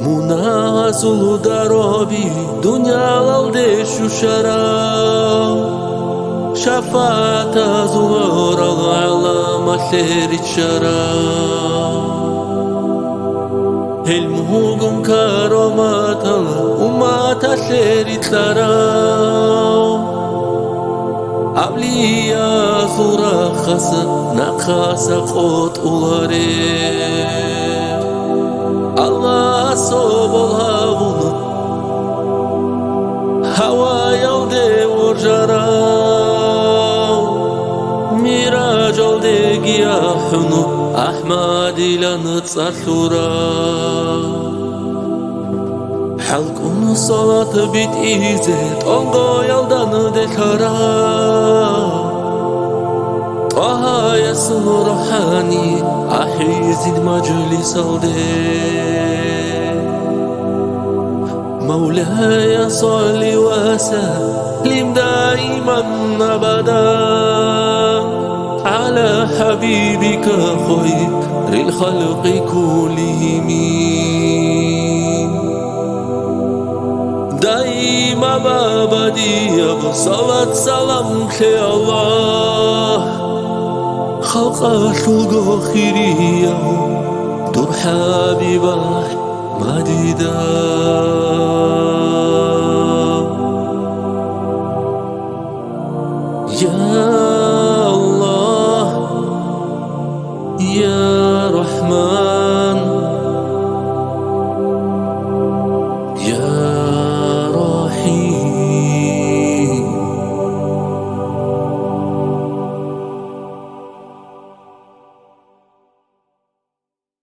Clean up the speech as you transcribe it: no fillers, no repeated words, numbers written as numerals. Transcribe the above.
Munazul darobi dunyalalde şuşara Şafata zuvaral alamatler içara Helmuhum karomatalı umataşler itlara Avliya zurakhası nakasa qot ulare Allah sobol havunu Hava yolde urjara Miraj olde giyahunu Ahmad ilanı tsarlura Halkun salatı bit izet Ongo yoldanı dekara Taha yasın ruhani Ahizid majlis alde مولاي صل وسلم دائما أبدا على حبيبك خير الخلق كلهم دائما أبدي صلاة سلام يا الله خلق شلق خيريه دور حبيبه مديدا